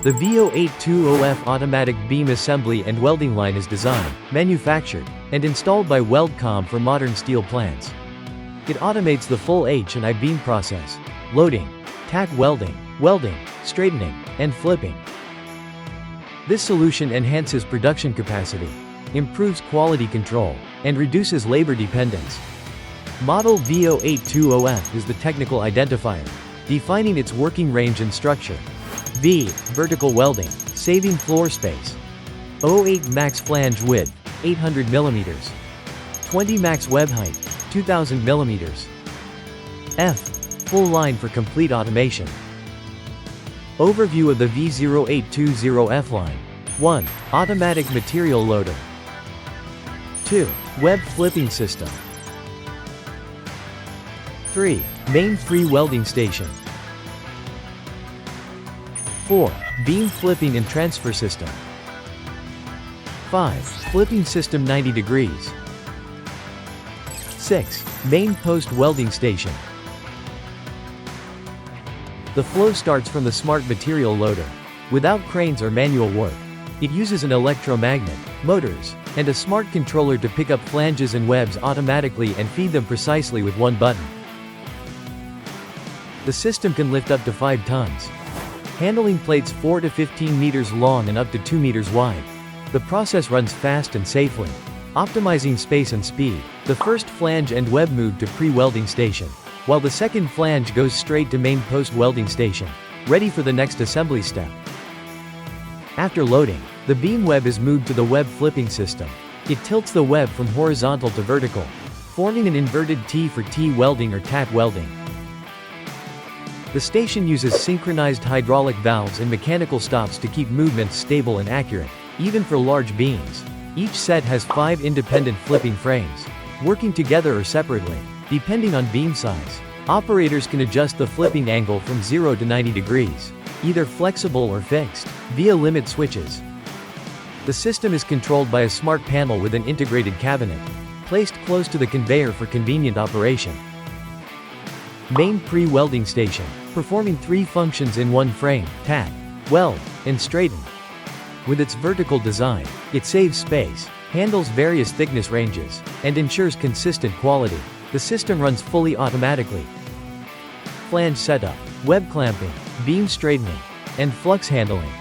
The V-0820 automatic beam assembly and welding line is designed, manufactured, and installed by Weldcom for modern steel plants. It automates the full H&I beam process: loading, tack welding, straightening, and flipping. This solution enhances production capacity, improves quality control, and reduces labor dependence. Model V-0820 is the technical identifier, defining its working range and structure. V, vertical welding, saving floor space. 08 max flange width, 800 mm. 20 max web height, 2000 mm. F, full line for complete automation. Overview of the V-0820F line. 1. Automatic material loader. 2. Web flipping system. 3. Main free welding station. 4. Beam flipping and transfer system. 5. Flipping system 90 degrees. 6. Main post welding station. The flow starts from the smart material loader. Without cranes or manual work. It uses an electromagnet, motors, and a smart controller to pick up flanges and webs automatically and feed them precisely with one button. The system can lift up to 5 tons. Handling plates 4 to 15 meters long and up to 2 meters wide. The process runs fast and safely, optimizing space and speed. The first flange and web move to pre-welding station, while the second flange goes straight to main post welding station, ready for the next assembly step. After loading, the beam web is moved to the web flipping system. It tilts the web from horizontal to vertical, forming an inverted T for T welding or tack welding. The station uses synchronized hydraulic valves and mechanical stops to keep movements stable and accurate, even for large beams. Each set has 5 independent flipping frames, working together or separately, depending on beam size. Operators can adjust the flipping angle from 0 to 90 degrees, either flexible or fixed, via limit switches. The system is controlled by a smart panel with an integrated cabinet, placed close to the conveyor for convenient operation. Main pre-welding station, performing 3 functions in one frame: tack, weld, and straighten. With its vertical design, it saves space, handles various thickness ranges, and ensures consistent quality. The system runs fully automatically. Flange setup, web clamping, beam straightening, and flux handling.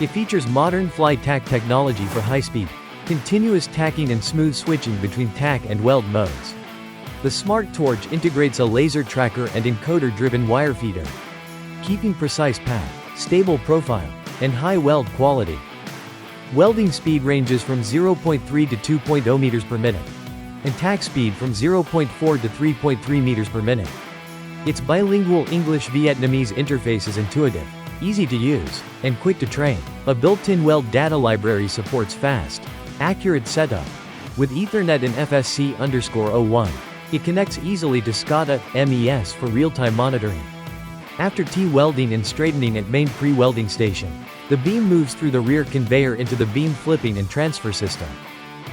It features modern fly tack technology for high-speed, continuous tacking and smooth switching between tack and weld modes. The smart torch integrates a laser tracker and encoder-driven wire feeder, keeping precise path, stable profile, and high weld quality. Welding speed ranges from 0.3 to 2.0 meters per minute, and tack speed from 0.4 to 3.3 meters per minute. Its bilingual English-Vietnamese interface is intuitive, easy to use, and quick to train. A built-in weld data library supports fast, accurate setup. With Ethernet and FSC_01, it connects easily to SCADA MES for real-time monitoring. After T-welding and straightening at main pre-welding station, the beam moves through the rear conveyor into the beam flipping and transfer system.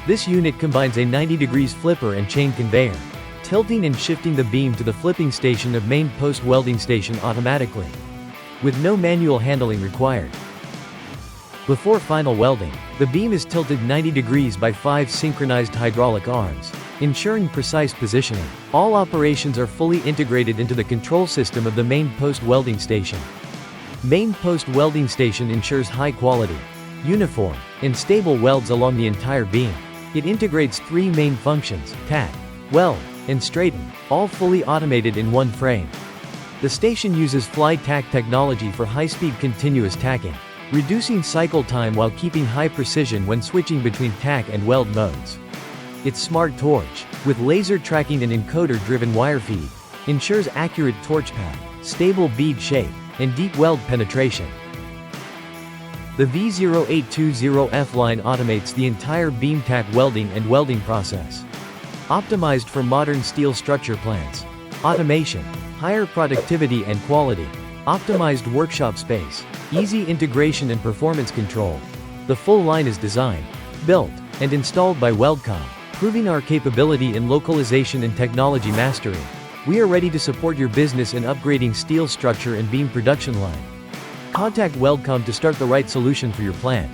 This unit combines a 90 degrees flipper and chain conveyor, tilting and shifting the beam to the flipping station of main post welding station automatically, with no manual handling required. Before final welding, the beam is tilted 90 degrees by 5 synchronized hydraulic arms, ensuring precise positioning. All operations are fully integrated into the control system of the main post welding station. Main post welding station ensures high quality, uniform, and stable welds along the entire beam. It integrates 3 main functions: tack, weld, and straighten, all fully automated in one frame. The station uses fly tack technology for high-speed continuous tacking, reducing cycle time while keeping high precision when switching between tack and weld modes. Its smart torch, with laser tracking and encoder-driven wire feed, ensures accurate torch path, stable bead shape, and deep weld penetration. The V-0820F line automates the entire beam tack welding and welding process. Optimized for modern steel structure plants. Automation, higher productivity and quality, optimized workshop space, easy integration and performance control. The full line is designed, built, and installed by Weldcom, proving our capability in localization and technology mastery. We are ready to support your business in upgrading steel structure and beam production line. Contact Weldcom to start the right solution for your plant.